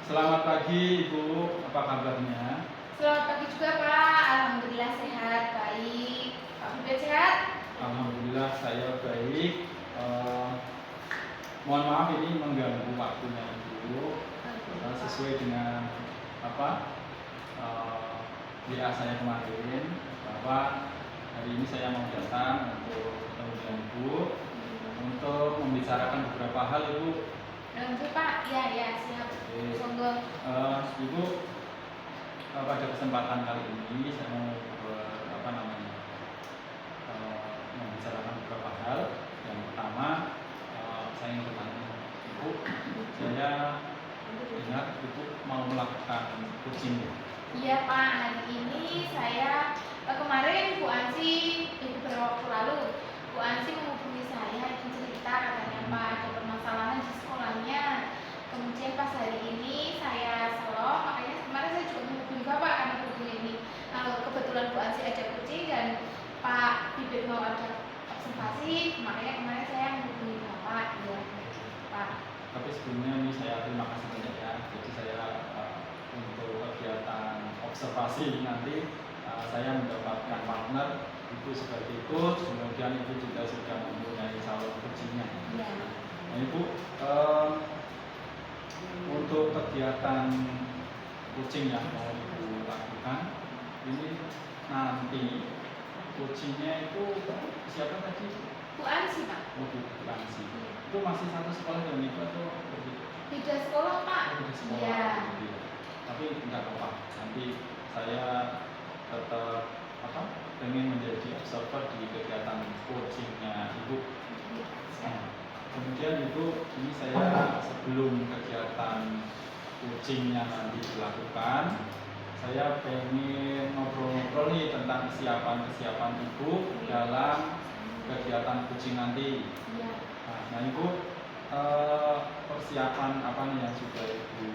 Selamat pagi Ibu, apa kabarnya? Selamat pagi juga Pak, Alhamdulillah sehat, baik. Pak Bibit sehat? Alhamdulillah saya baik. Eh, Mohon maaf ini mengganggu waktunya Ibu. Sesuai dengan apa WA saya kemarin bahwa hari ini saya mau datang untuk ketemu dengan Ibu untuk membicarakan beberapa hal Ibu. Nanti Pak, ya siap. Monggo. Ibu, pada kesempatan kali ini saya mau membicarakan beberapa hal. Yang pertama, saya ingin bertanya Ibu, saya dengar Ibu mau melakukan coaching. Iya Pak, hari ini saya kemarin Bu Ansi beberapa waktu lalu Bu Ansi menghubungi saya ingin cerita katanya Pak ada permasalahan di sekolahnya. Kemudian pas hari ini saya selok, makanya kemarin saya juga menghubungi Bapak karena berhubung ini kebetulan Bu Ansi ada coaching dan Pak Bibit mau ada observasi, makanya kemarin saya menghubungi Bapak ya Pak. Tapi sebelumnya ini saya terima kasih banyak ya. Jadi saya untuk kegiatan observasi nanti saya mendapatkan partner itu sebagai coach, kemudian itu juga sudah mempunyai calon coachingnya. Ya. Nah Ibu, untuk kegiatan coaching yang mau Ibu lakukan ini nanti coachingnya itu siapa tadi? Bu Ansi Pak. Bu Ansi. Itu masih satu sekolah dengan Ibu atau berbeda? Beda sekolah Pak. Beda sekolah. Iya. Tapi enggak apa-apa. Nanti saya tetap pengen menjadi observer di kegiatan coachingnya Ibu. Nah, kemudian Ibu, ini saya sebelum kegiatan coachingnya nanti dilakukan, saya pengen ngobrol-ngobrol nih tentang kesiapan Ibu dalam kegiatan coaching nanti. Iya. Nah Ibu, persiapan apa nih yang sudah Ibu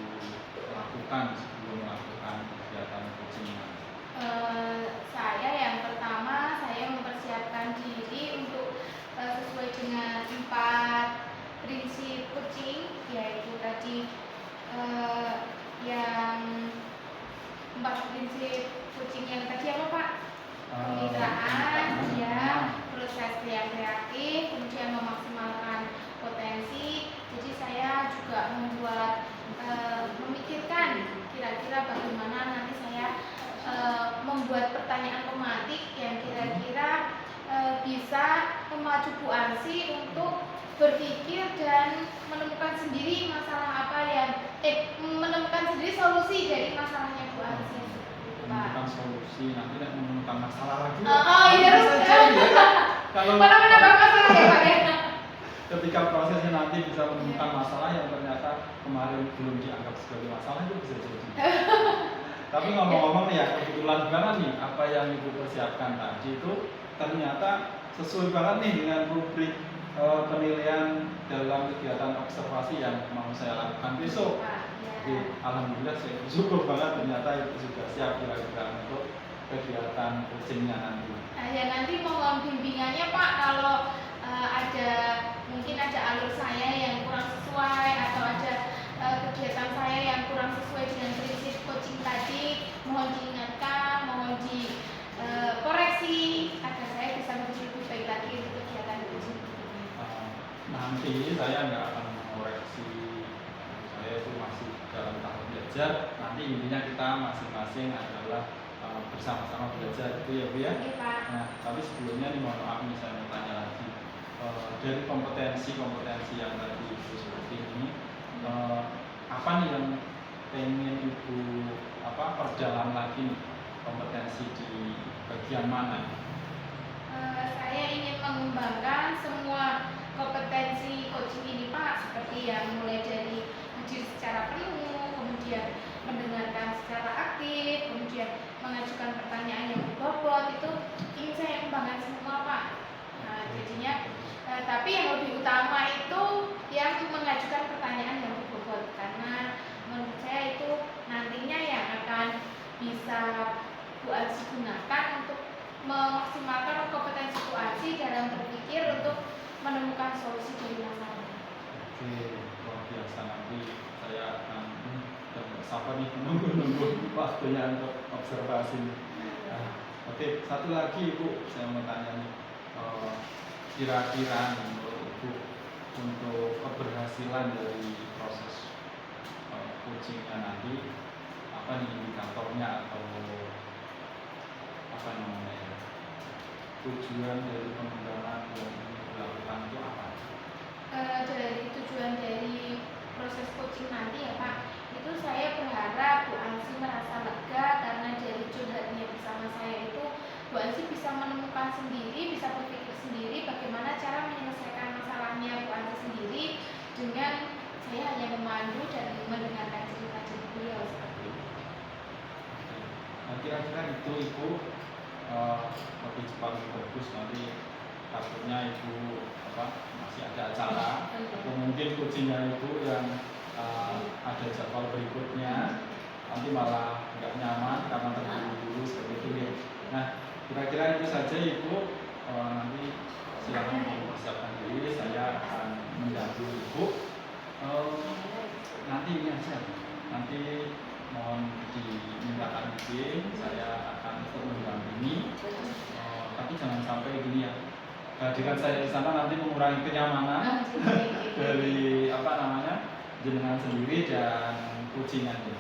lakukan sebelum melakukan kegiatan coaching nanti? Saya yang pertama saya mempersiapkan diri untuk sesuai dengan 4 prinsip coaching, yaitu tadi yang 4 prinsip coaching yang tadi apa Pak? Kemitraan, ya, proses yang kreatif, kemudian memaksimalkan potensi. Jadi saya juga memikirkan kira-kira bagaimana nanti saya membuat pertanyaan tematik yang kira-kira bisa memacu Bu Ansi untuk berpikir dan menemukan sendiri masalah apa yang menemukan sendiri solusi dari masalahnya Bu Ansi. Menemukan solusi, nanti menemukan masalah lagi. Iya. Kalau mana masalah ya Pak ya? Ketika prosesnya nanti bisa menemukan masalah yang ternyata kemarin belum dianggap sebagai masalah, itu bisa jadi. Tapi ngomong-ngomong nih ya, kebetulan banget nih apa yang Ibu persiapkan tadi itu ternyata sesuai banget nih dengan rubrik penilaian dalam kegiatan observasi yang mau saya lakukan besok. Jadi alhamdulillah saya bersyukur banget ternyata itu sudah siap kira-kira untuk kegiatan coachingnya nanti. Ya nanti mohon bimbingannya Pak kalau mungkin ada alur saya yang kurang sesuai atau ada kegiatan saya yang kurang sesuai dengan prinsip coaching tadi, mohon diingatkan, mohon dikoreksi agar saya bisa menjadi lebih baik lagi untuk kegiatan coaching. Nanti saya nggak akan mengoreksi, saya itu masih dalam tahap belajar. Nanti intinya kita masing-masing adalah bersama-sama belajar gitu ya Bu ya. Oke Pak. Nah tapi sebelumnya nih mohon maaf nih saya mau tanya lagi dari kompetensi yang tadi Ibu seperti ini, apa nih yang pengen Ibu perdalam lagi nih, kompetensi di bagian mana? Saya ingin mengembangkan semua kompetensi coaching ini Pak, seperti yang mulai dari hadir secara penuh, kemudian mendengarkan secara aktif, kemudian mengajukan pertanyaan yang berbobot, itu ingin saya kembangkan semua Pak. Nah, jadinya tapi yang lebih utama itu yang mengajukan pertanyaan yang berbobot, karena menurut saya itu nantinya yang akan bisa Bu Ansi gunakan untuk memaksimalkan kompetensi Bu Ansi dalam berpikir untuk menemukan solusi dari masalah. Oke, luar biasa. Nanti saya akan dan nggak sabar nih menunggu waktunya untuk observasi. Nah, oke, satu lagi Ibu, saya mau tanya nih, kira-kira menurut Ibu untuk keberhasilan dari proses coachingnya nanti apa nih indikatornya atau apa namanya ya, tujuan dari pengembangan yang dilakukan itu apa? Dari tujuan dari proses coaching nanti ya Pak, itu saya berharap Bu Ansi merasa lega karena dari curhatnya bersama saya itu Bu Ansi bisa menemukan sendiri, bisa berpikir sendiri bagaimana cara menyelesaikan masalahnya Bu Ansi sendiri dengan saya hanya memandu dan mendengarkan cerita-cerita beliau seperti itu. Nah, kira-kira itu Ibu lebih cepat lebih bagus, nanti takutnya Ibu masih ada acara atau mungkin coachingnya Ibu yang ada jadwal berikutnya nanti malah nggak nyaman karena terburu-buru seperti itu ya. Nah, kira-kira itu saja Ibu, nanti silakan mempersiapkan diri, saya akan mendampingi Ibu. Nanti ini aja, nanti mohon dimintakan izin, saya akan ikut mendampingi, tapi jangan sampai gini ya, kehadiran saya di sana nanti mengurangi kenyamanan dari jenengan sendiri dan coachingannya.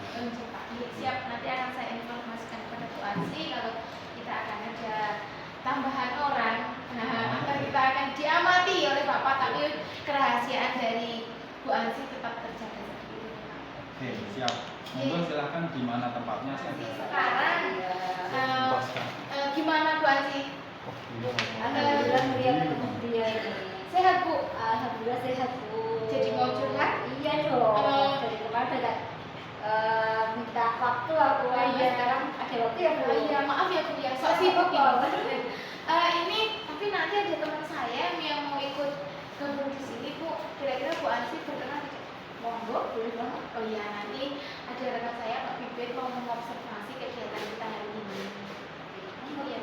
Siap, nanti akan saya informasikan kepada Bu Ansi kalau kita akan ada tambahan orang, atau kita akan diamati oleh Bapak, tapi kerahasiaan dari Bu Ansi tetap terjaga seperti itu. Oke, siap. Monggo silahkan, di mana tempatnya? Sekarang gimana Bu Ansi? Alhamdulillah dia Sehat Bu? Alhamdulillah sehat Bu. Jadi mau curhat? Iya dong. Dari kemarin ada minta waktu aku. Iya. Sekarang ada waktu ya Bu. Iya, maaf ya Bu ya. Sok sibuk ini. Ini tapi nanti ada teman saya yang mau ikut gabung di sini Bu. Kira-kira Bu Ansi berkenan tidak? Monggo, boleh banget. Oh iya, nanti ada rekan saya Pak Bibit mau mengobservasi kegiatan kita hari ini. Oh iya.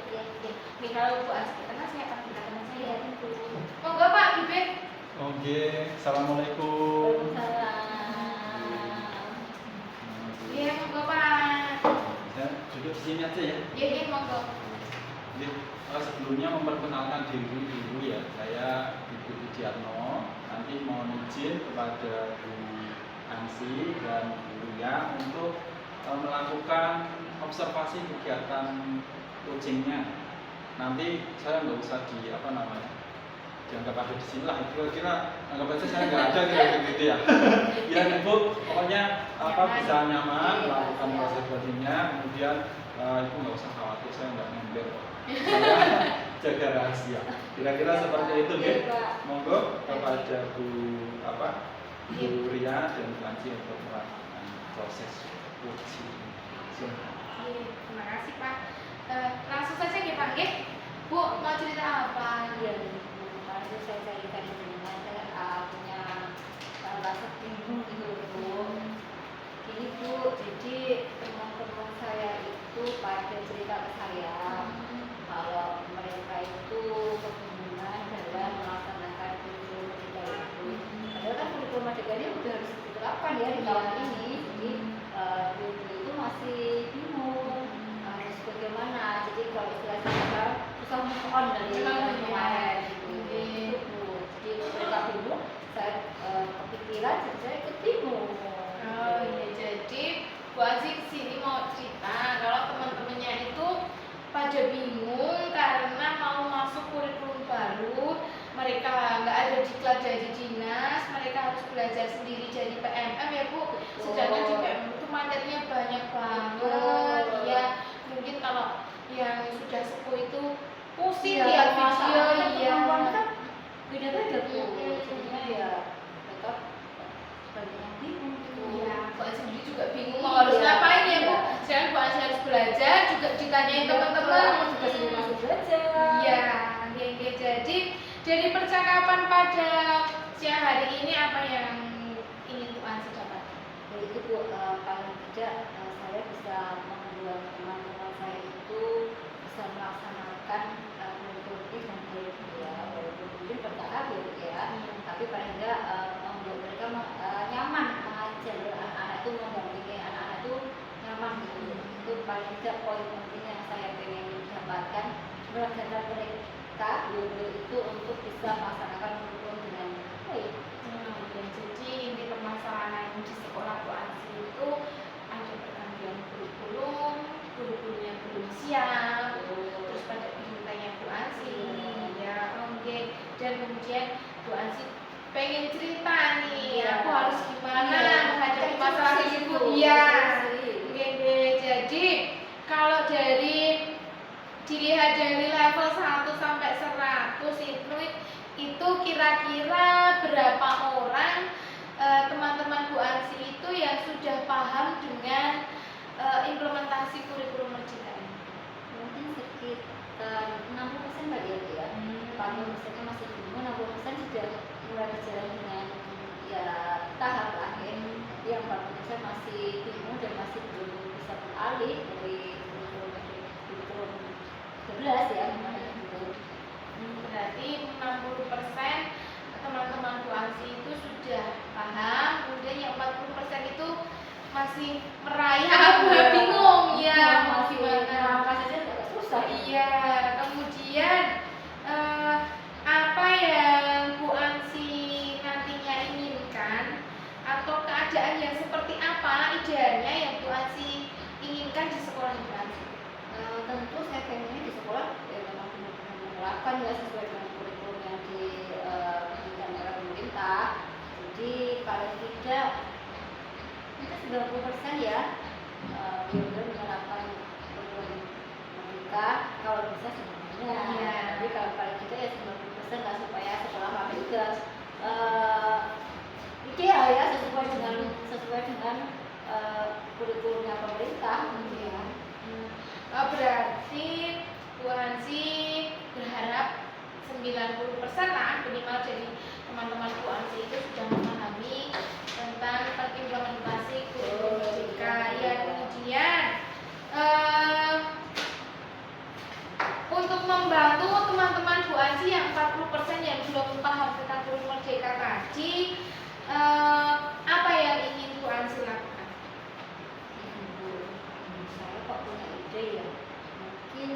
Nih kalau Bu Ansi berkenan saya akan minta teman saya. Monggo Pak Bibit. Oke, assalamualaikum. Waalaikumsalam. Iya, monggo Pak. Saya duduk di sini aja ya. Iya, monggo. Jadi, sebelumnya memperkenalkan diri dulu ya, saya Ibu Widiatno. Nanti mohon izin kepada Bu Ansi dan Bu Ria untuk melakukan observasi kegiatan coachingnya. Nanti saya nggak usah dianggap ada di sini lah. Kira-kira anggap aja saya nggak ada gitu ya. Ya Ibu, pokoknya bisa nyaman melakukan proses coachingnya. Kemudian Ibu nggak usah khawatir, saya nggak ngembel. Saya jaga rahasia. Kira-kira seperti itu ya. Monggo kepada Bu Ria dan Bu Ansi untuk melakukan proses coaching. Terima kasih Pak. Langsung saja ya Pak. Bu, mau cerita apa? Iya, kemarin itu saya cerita di rumah, saya punya rasa bingung gitu Bu. Ini Bu, jadi teman-teman saya itu pada cerita ke saya kalau mereka itu kebingungan dalam melaksanakan kurikulum Merdeka itu. Padahal kan kurikulum Merdeka ini udah harus diterapkan ya di tahun ini, jadi guru itu masih bingung harus bagaimana. Jadi kalau istilah saya susah move on dari kemarin gitu. Itu jadi mereka bingung, saya kepikiran, jadi saya ikut bingung. Oh iya, jadi Bu Ansi kesini mau cerita kalau teman-temannya itu pada bingung karena mau masuk kurikulum baru, mereka nggak ada diklat dari dinas, mereka harus belajar sendiri jadi PMM ya Bu. Sedangkan di PMM itu materinya banyak banget. Iya, mungkin kalau yang sudah sepuh itu pusing lihat video. Iya. Beda-beda Bu. Jadinya ya tetap banyak yang bingung gitu. Iya, Bu Ansi sendiri juga bingung mau harus ngapain ya Bu. Sekarang Bu Ansi harus belajar, juga ditanyain teman-teman. Juga sendiri masih belajar. Iya, jadi dari percakapan pada siang hari ini apa yang ingin Bu Ansi dapat? Jadi itu Bu, paling tidak saya bisa membuat teman-teman saya itu bisa melaksanakan kurikulum dengan baik ya, walaupun mungkin bertahap ya, tapi paling tidak membuat mereka nyaman mengajar anak-anak itu mendampingi tiga poin penting yang saya pengen dapatkan melegakan mereka guru itu untuk bisa melaksanakan kurikulum dengan baik. Jadi inti permasalahan di sekolah Bu Ansi itu ada pergantian kurikulum, kurikulumnya belum siap, terus pada perintahnya Bu Ansi, ya oke. Dan kemudian Bu Ansi pengen cerita nih, Iya. aku harus gimana Iya. menghadapi Cek masalah solusi tersebut. itu. Iya. Solusi. Oke, oke. Jadi kalau dari dilihat dari level 1 sampai 100 itu kira-kira berapa orang teman-teman Bu Ansi itu yang sudah paham dengan implementasi kurikulum Merdeka ini? Mungkin sekitar 60% Mbak Yati ya. 40%-nya masih bingung, 60% sudah mulai berjalan dengan ya tahap akhir. Yang 40% masih bingung dan masih belum bisa beralih dari kurikulum 11 ya namanya gitu. Berarti 60% teman-teman Bu Ansi itu sudah paham, kemudian yang 40% itu masih merayap, bingung ya mau masih gimana. melangkah saja agak susah. Iya, kemudian apa yang Bu Ansi nantinya inginkan atau keadaan yang seperti apa idealnya yang Bu Ansi inginkan di sekolah Bu Ansi? Tentu saya pengennya di sekolah ya memang benar-benar menerapkan ya sesuai dengan kurikulum yang diberikan oleh pemerintah. Jadi paling tidak mungkin 90% ya benar-benar menerapkan kurikulum mereka kalau bisa semuanya. Iya. Jadi kalau paling tidak ya 90% lah supaya sekolah kami juga ideal ya sesuai dengan kurikulumnya pemerintah gitu ya. Berarti Bu Ansi berharap 90% lah minimal dari teman-teman Bu Ansi itu sudah memahami tentang implementasi kurikulum Merdeka. Ya, kemudian untuk membantu teman-teman Bu Ansi yang 40% yang belum paham tentang kurikulum Merdeka tadi, apa yang ingin Bu Ansi lakukan? Saya kok punya ide ya, mungkin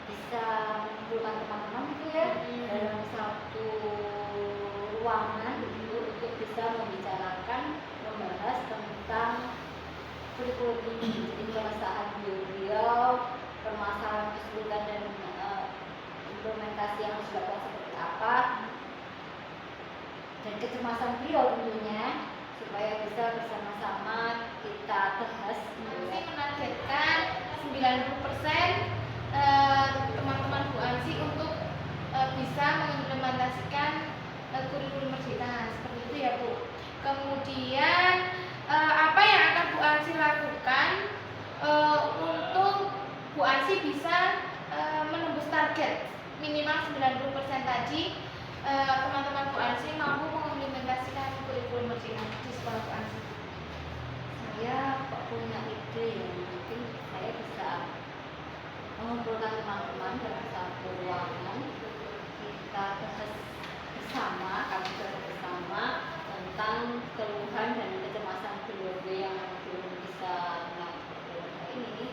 bisa mengumpulkan teman-teman gitu ya dalam satu ruangan gitu untuk bisa membahas tentang kurikulum ini. Jadi keresahan beliau, permasalahan kesulitan dan implementasi yang harus dilakukan seperti apa, dan kecemasan beliau tentunya supaya bisa bersama-sama kita bahas. Ansi menargetkan 90% teman-teman Bu Ansi untuk bisa mengimplementasikan kurikulum Merdeka seperti itu ya Bu. Kemudian apa yang akan Bu Ansi lakukan untuk Bu Ansi bisa menembus target minimal 90% tadi, teman-teman Bu Ansi mampu mengimplementasikan kurikulum Merdeka di sekolah Bu Ansi? Saya kok punya ide ya, mungkin saya bisa mengumpulkan teman-teman dalam satu ruangan, kita bahas bersama, kami bahas bersama tentang keluhan dan kecemasan beliau yang belum bisa melakukan ini,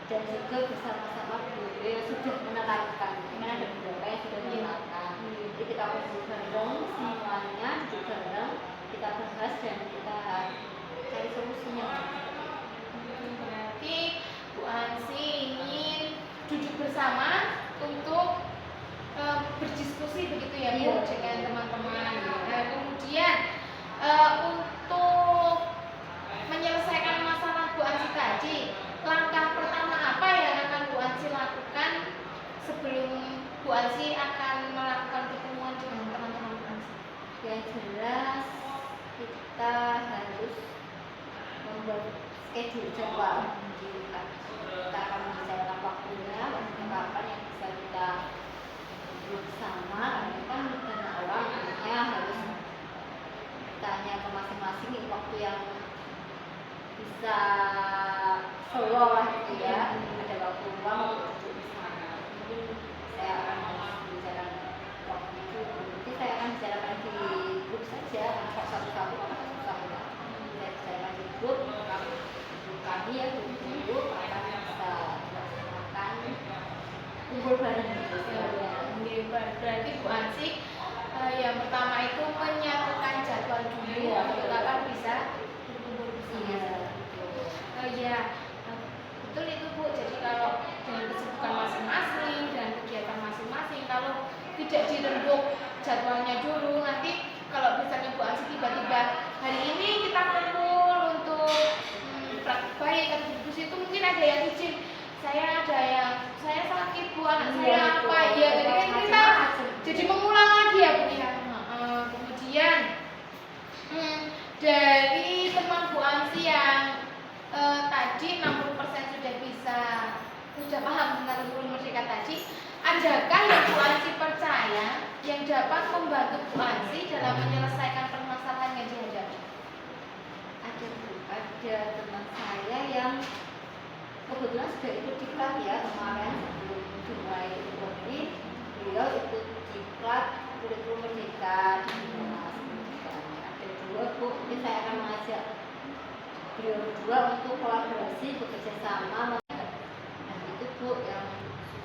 dan juga bersama-sama beliau yang sudah menerapkan. Karena ada beberapa yang sudah menerapkan. Jadi kita kumpul bareng semuanya, duduk bareng, kita bahas dan kita cari solusinya. Berarti Bu Ansi ingin duduk bersama untuk berdiskusi begitu ya Bu, Iya. dengan teman-teman. Nah, kemudian untuk menyelesaikan masalah Bu Ansi tadi, langkah pertama apa yang akan Bu Ansi lakukan sebelum Bu Ansi akan melakukan pertemuan dengan teman-teman Bu Ansi? Yang jelas kita harus membuat schedule jadwal. Kita akan membicarakan waktunya kapan yang bisa kita bersama, karena kan banyak orang akhirnya harus tanya ke masing-masing ini waktu yang bisa slow lah gitu ya, ada waktu luang untuk duduk bersama. Mungkin saya akan membicarakan waktu itu, nanti saya akan bicarakan di grup saja, satu-satu saya bicarakan di grup kami ya, grup kumpul bareng gitu. Berarti Bu Ansi yang pertama itu menyatukan jadwal dulu untuk kapan bisa berkumpul bersama. Ya, betul itu Bu. Jadi kalau dengan kesibukan masing-masing dan kegiatan masing-masing, kalau tidak dirembuk jadwalnya dulu, nanti kalau misalnya Bu Ansi tiba-tiba hari ini kita kumpul untuk praktik baik atau diskusi, itu mungkin ada yang izin, saya sakit Bu, anak saya apa ya, jadi kan kita jadi mengulang lagi ya Bu ya. Kemudian dari teman Bu Ansi yang tadi 60% sudah paham tentang kurikulum Merdeka tadi, adakah yang Bu Ansi percaya yang dapat membantu Bu Ansi dalam menyelesaikan permasalahan yang dihadapi? Ada teman saya yang kebetulan sudah ikut diklat ya kemarin sebelum dimulai kurikulum ini, beliau ikut diklat kurikulum Merdeka di Monas. Ada dua Bu, ini saya akan mengajak beliau berdua untuk kolaborasi bekerja sama. Dan itu Bu yang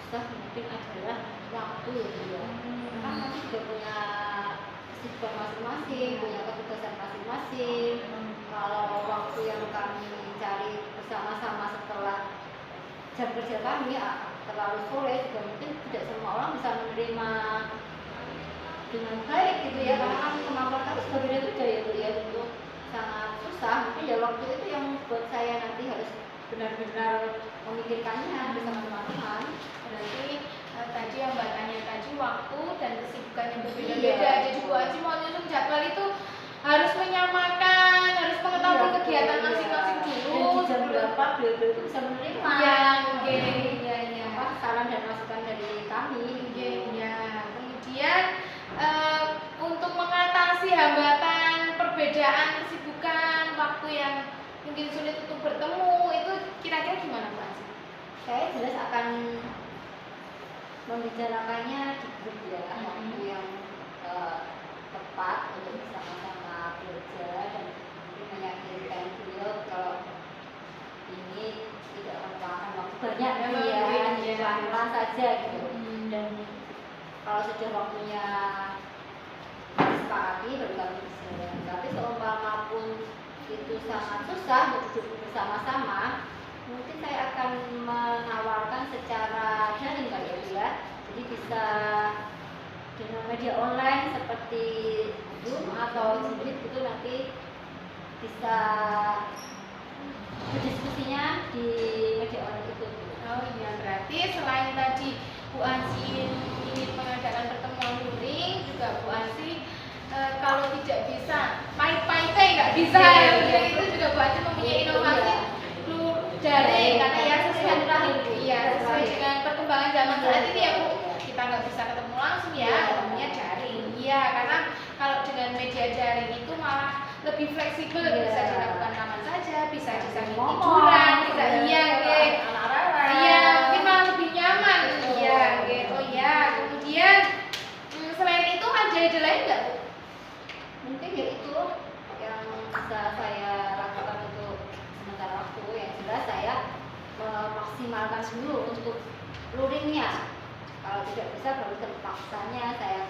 susah mungkin adalah waktu ya Bu ya. Kan kami juga punya kesibukan masing-masing, punya keputusan masing-masing. Kalau waktu yang kami cari bersama-sama setelah jam kerja kami terlalu sore, juga mungkin tidak semua orang bisa menerima dengan baik gitu ya, karena kan kemampuan kami sudah beda-beda ya Bu ya, itu sangat susah. Mungkin ya waktu itu yang buat saya nanti harus benar-benar memikirkannya bersama teman-teman. Berarti tadi yang Mbak tanya tadi, waktu dan kesibukan yang berbeda-beda. Jadi Bu Ansi mau nyusun jadwal itu harus menyamakan, harus mengetahui kegiatan masing-masing dulu. Dan di jam berapa beliau itu bisa menerima saran dan masukan dari kami. Kemudian untuk mengatasi hambatan perbedaan kesibukan, waktu yang mungkin sulit untuk bertemu, itu kira-kira gimana Bu Ansi? Saya jelas akan membicarakannya di grup ya, waktu yang tepat untuk bersama-sama bekerja, dan meyakinkan beliau kalau ini tidak akan memakan waktu banyak ya, pelan-pelan saja gitu. Dan kalau sudah waktunya disepakati baru kami bisa. Tapi seumpama pun itu sangat susah untuk duduk bersama-sama, mungkin saya akan menawarkan secara daring kali ya. Jadi bisa dengan media online seperti Zoom atau Jimit itu nanti bisa berdiskusinya di media online itu. Oh iya, berarti selain tadi Bu Ansi ingin mengadakan pertemuan luring, juga Bu Ansi kalau tidak bisa pahit-pahitnya nggak bisa ya, itu juga Bu Ansi mempunyai inovasi daring, karena ya sesuai dengan perkembangan zaman saat ini ya Bu, kita nggak bisa ketemu langsung ya, ketemunya daring. Iya, karena kalau dengan media daring itu malah lebih fleksibel, bisa dilakukan kapan saja, bisa sambil tiduran, bisa mungkin malah lebih nyaman. Oh ya, kemudian selain itu ada ide lain nggak Bu? Mungkin ya itu yang bisa saya lakukan untuk sementara waktu. Yang jelas saya memaksimalkan dulu untuk luringnya. Kalau tidak bisa baru terpaksanya saya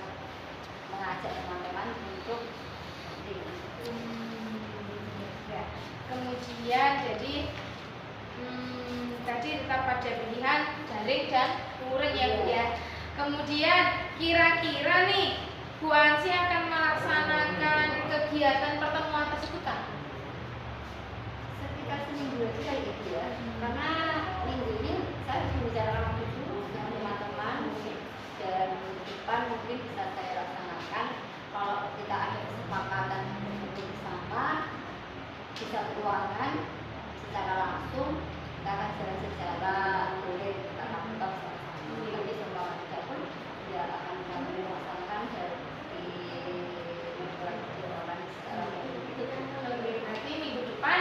mengajak teman-teman untuk kemudian jadi tadi tetap pada pilihan daring dan luring ya Bu ya. Kemudian kira-kira nih Bu Ansi akan melaksanakan kegiatan pertemuan tersebut kan? Sekitar seminggu lagi kali itu ya. Karena minggu ini saya harus membicarakan waktu dulu dengan teman-teman, dan depan mungkin bisa saya laksanakan. Kalau kita ada kesepakatan untuk bersama, bisa ruangan secara langsung, kita akan jalan secara boleh kita lakukan sama-sama. Tapi semua tidak pun dia akan kami melaksanakan dari orang secara itu. Berarti minggu depan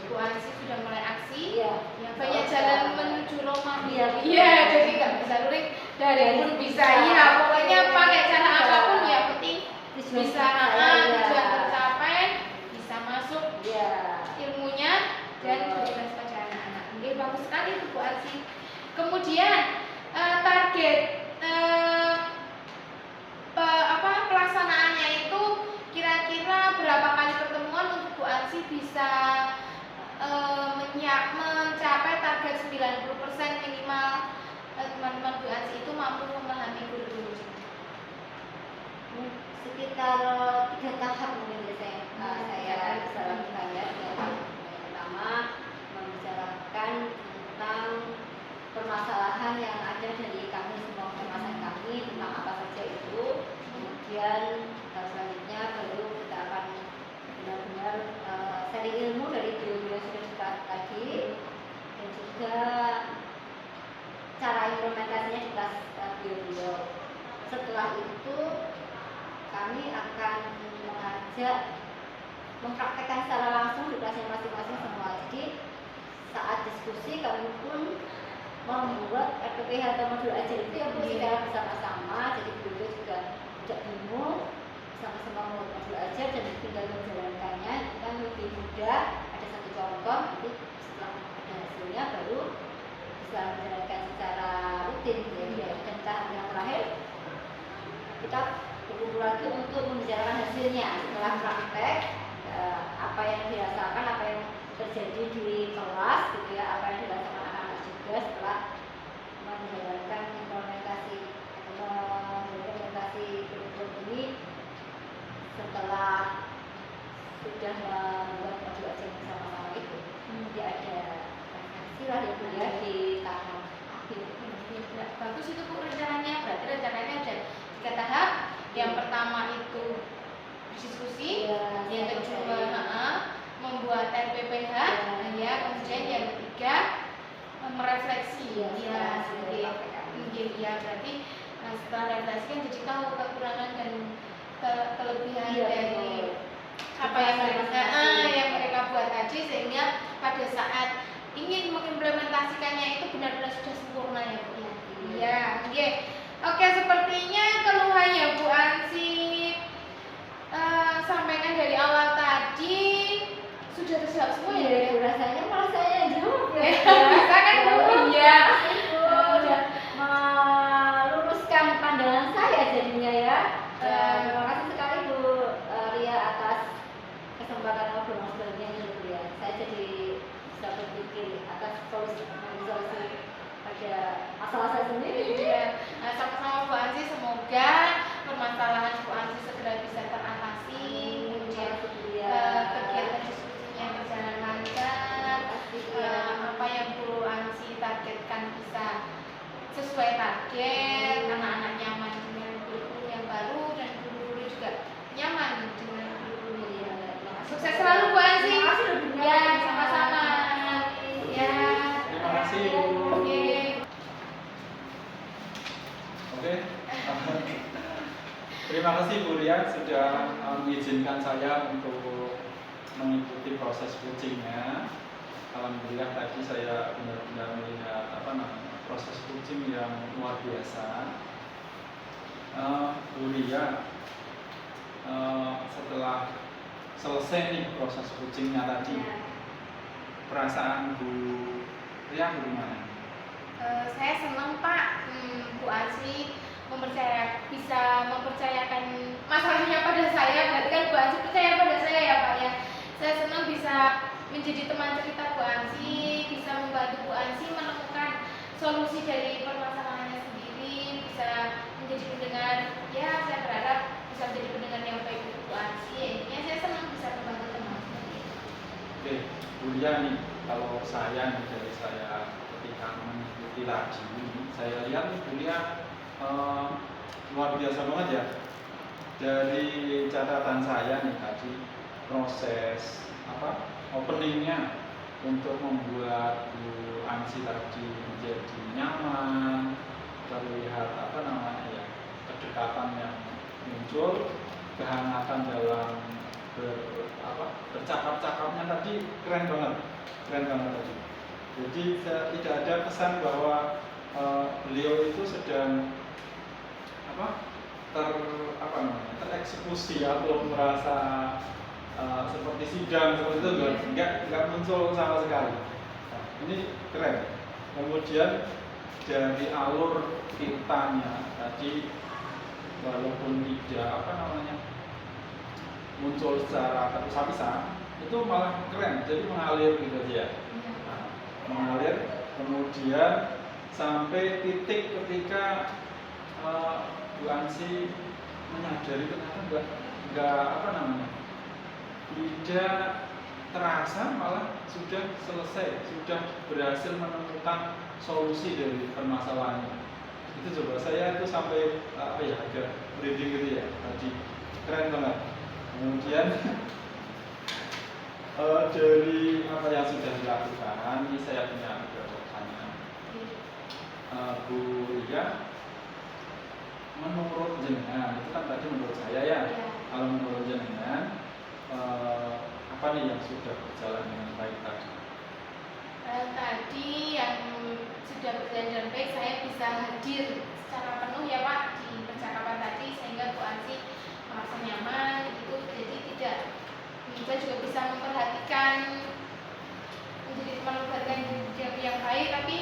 Bu Ansi sudah mulai aksi. Iya. Yang banyak jalan menuju Roma. Iya. Jadi nggak bisa luring, daring pun bisa. Iya, pokoknya pakai cara apapun ya, penting bisa tujuan tercapai, bisa masuk ilmunya dan berimbas pada anak-anak. Oke, bagus sekali itu Bu Ansi. Kemudian target sekitar 3 tahap mungkin ya saya jalankan ya. Yang pertama membicarakan tentang permasalahan yang ada dari kami, semua permasalahan kami tentang apa saja itu. Kemudian selanjutnya baru kita akan benar-benar sharing ilmu dari beliau sudah tadi, dan juga cara implementasinya di kelas beliau. Setelah itu kami akan mengajak mempraktekkan secara langsung di kelasnya masing-masing semua. Jadi saat diskusi kami pun membuat RPPH atau modul ajar itu yang secara bersama-sama. Jadi beliau juga tidak bingung, sama-sama membuat modul ajar dan tinggal menjalankannya itu kan lebih mudah. Ada satu contoh, nanti setelah ada hasilnya baru bisa menjalankan secara rutin ya. Dan tahap yang terakhir kita berkumpul lagi untuk membicarakan hasilnya setelah praktek, apa yang dirasakan, apa yang terjadi di kelas gitu ya, apa yang dirasakan anak-anak juga setelah menjalankan implementasi kurikulum ini, setelah sudah membuat modul ajar bersama-sama itu. Jadi ada istilah yang kuliah di tahap akhir. Bagus itu Bu rencananya. Berarti rencananya ada 3 tahap. Yang pertama itu diskusi, yang kedua membuat RPPH, ya, kemudian yang ketiga merefleksi, ya, mungkin ya, berarti setelah refleksi kan jadi tahu kekurangan dan kelebihan dari apa yang mereka buat tadi, sehingga pada saat ingin mengimplementasikannya itu benar-benar sudah sempurna ya Bu ya. Iya, oke. Oke, sepertinya keluhannya Bu Ansi sampaikan dari awal tadi sudah terjawab semua ya. Rasanya malah saya yang jawab ya. Bisa kan Bu? Iya. Udah meluruskan pandangan saya jadinya ya. Terima kasih sekali Bu Ria atas kesempatan ngobrol-ngobrolnya ini Bu ya. Saya jadi bisa berpikir atas solusi pada masalah saya sendiri. Iya. Sama-sama Bu Ansi, semoga permasalahan Bu Ansi segera bisa teratasi, kemudian kegiatan diskusinya berjalan lancar, apa yang Bu Ansi targetkan bisa sesuai target, anak-anak nyaman dengan kurikulum yang baru dan guru-guru juga nyaman dengan kurikulum yang baru. Sukses selalu Bu Ansi. Ya, sama-sama. Ya. Terima kasih Bu. Oke. Terima kasih Bu Ria sudah mengizinkan saya untuk mengikuti proses coachingnya. Alhamdulillah tadi saya benar-benar melihat proses coaching yang luar biasa. Bu Ria, setelah selesai nih proses coachingnya tadi, perasaan Bu Ria bagaimana? Saya senang Pak, Bu Ansi bisa mempercayakan masalahnya pada saya. Berarti kan Bu Ansi percaya pada saya ya Pak ya. Saya senang bisa menjadi teman cerita Bu Ansi, bisa membantu Bu Ansi menemukan solusi dari permasalahannya sendiri, bisa menjadi pendengar. Ya, saya berharap bisa menjadi pendengar yang baik untuk Bu Ansi. Intinya saya senang bisa membantu teman seperti itu. Oke, Bu Ria nih, kalau saya dari saya ketika mengikuti lagi, saya lihat Bu Ria luar biasa banget ya. Dari catatan saya nih tadi, proses openingnya untuk membuat Bu Ansi tadi menjadi nyaman, terlihat kedekatan yang muncul, kehangatan dalam bercakap-cakapnya tadi keren banget tadi. Jadi tidak ada kesan bahwa beliau itu sedang tereksekusi atau merasa seperti sidang seperti itu, nggak muncul sama sekali. Nah, ini keren. Kemudian dari alur ceritanya tadi, walaupun tidak muncul secara terpisah-pisah, itu malah keren. Jadi mengalir gitu ya. Nah, mengalir, kemudian sampai titik ketika Bu Ansi menyadari ternyata nggak apa namanya, tidak terasa, malah sudah selesai, sudah berhasil menemukan solusi dari permasalahannya. Itu coba saya itu sampai apa ya, agak breathing gitu ya tadi, keren banget. Kemudian dari apa yang sudah dilakukan, ini saya punya beberapa pertanyaan. Bu Ria, menurut jenengan, itu kan tadi menurut saya ya, kalau menurut jenengan apa nih yang sudah berjalan dengan baik tadi? Tadi yang sudah berjalan dengan baik, saya bisa hadir secara penuh ya Pak di percakapan tadi, sehingga Bu Ansi merasa nyaman itu, jadi tidak, saya juga bisa memperhatikan, menjadi teman memperhatikan yang baik. Tapi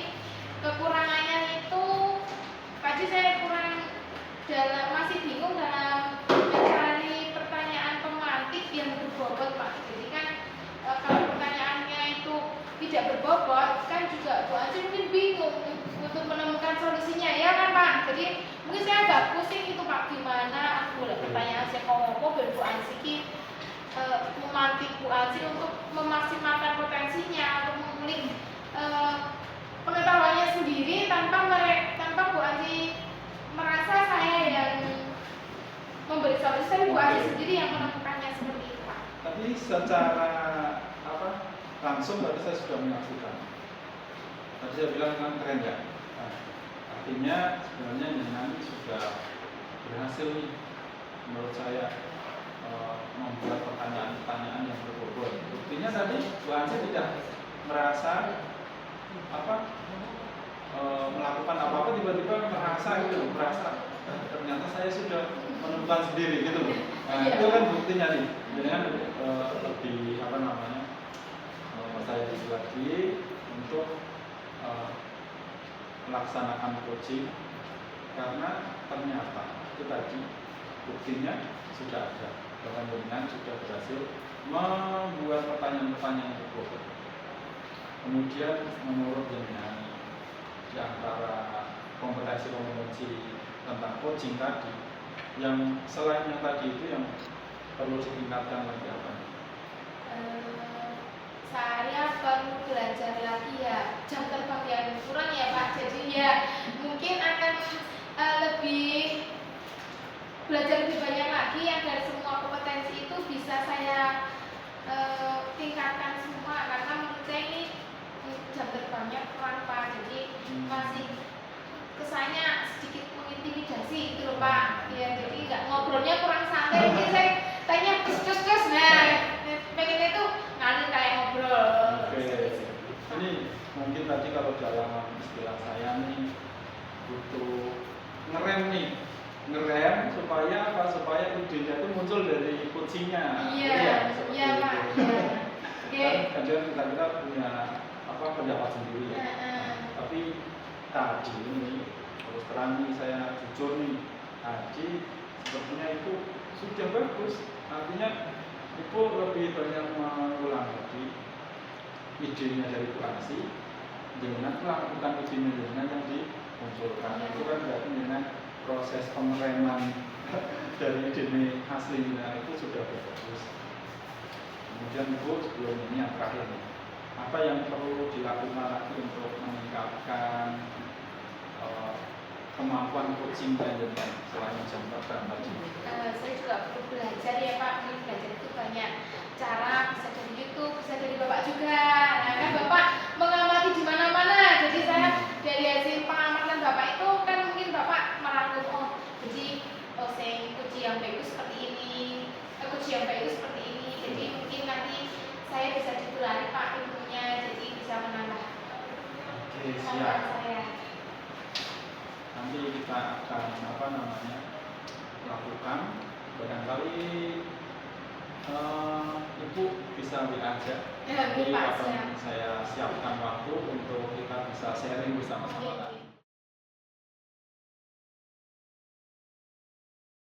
kekurangannya itu tadi saya kurang dalam, masih bingung dalam mencari pertanyaan pemantik yang berbobot Pak. Jadi kan kalau pertanyaannya itu tidak berbobot kan juga Bu Ansi mungkin bingung untuk menemukan solusinya ya kan Pak. Jadi mungkin saya agak pusing itu Pak, gimana aku boleh pertanyaan saya kok ben Bu Ansi ki memantik Bu Ansi untuk memaksimalkan potensinya, untuk mengulik pengetahuannya sendiri tanpa Bu Ansi merasa saya yang memberi solusi, tapi Bu Ansi sendiri yang menemukannya seperti itu Pak. Tapi secara apa, langsung tadi saya sudah menyaksikan. Tadi saya bilang kan keren ya. Nah, artinya sebenarnya jenengan sudah berhasil nih, menurut saya membuat pertanyaan-pertanyaan yang berbobot. Buktinya tadi Bu Ansi tidak merasa apa melakukan apa-apa, tiba-tiba merasa gitu, merasa ternyata saya sudah menemukan sendiri gitu loh. Nah, itu kan buktinya nih, jenengan lebih apa namanya, saya isi lagi untuk melaksanakan coaching, karena ternyata itu tadi buktinya sudah ada, bahkan jenengan sudah berhasil membuat pertanyaan-pertanyaan yang berbobot. Kemudian menurut jenengan di antara kompetensi-kompetensi tentang coaching tadi, yang selain yang tadi itu yang perlu ditingkatkan lagi apa? Saya perlu belajar lagi ya, jam terbang yang kurang ya Pak. Jadi ya mungkin akan lebih belajar lebih banyak lagi agar semua kompetensi itu bisa saya tingkatkan semua, karena menurut saya ini jam terbangnya kurang Pak. Jadi masih kesannya sedikit mengintimidasi gitu loh Pak. Ya jadi nggak, ngobrolnya kurang santai. Jadi saya tanya kus. Nah pengennya itu ngalir kayak ngobrol. Oke. Ini mungkin tadi kalau dalam istilah saya nih butuh ngerem supaya apa? Supaya idenya itu muncul dari coachingnya. Iya Pak. Oke. Kadang kita punya apa, pendapat sendiri ya. Tapi tadi ini terus terang nih, saya jujur nih, tadi sepertinya itu sudah bagus. Artinya itu lebih banyak mengulang lagi idenya dari Bu Ansi, dengan melakukan idenya dengan yang dimunculkan. Itu kan berarti dengan proses pengereman dari ide aslinya itu sudah bagus. Kemudian Bu, sebelum ini yang terakhir nih, apa yang perlu dilakukan lagi untuk meningkatkan kemampuan coaching jenengan selain jam terbang tadi? Saya juga perlu belajar ya Pak. Belajar itu banyak cara, bisa dari YouTube, bisa dari Bapak juga. Nah kan Bapak mengamati di mana-mana, jadi saya dari hasil pengamatan Bapak itu kan mungkin Bapak merangkum, jadi kunci yang bagus seperti ini, kunci yang bagus seperti ini. Jadi mungkin nanti saya bisa ditulari Pak ilmunya, jadi bisa menambah kemampuan saya. Nanti kita akan apa namanya, lakukan, barangkali Ibu bisa WA aja. Nanti akan saya siapkan waktu untuk kita bisa sharing bersama-sama.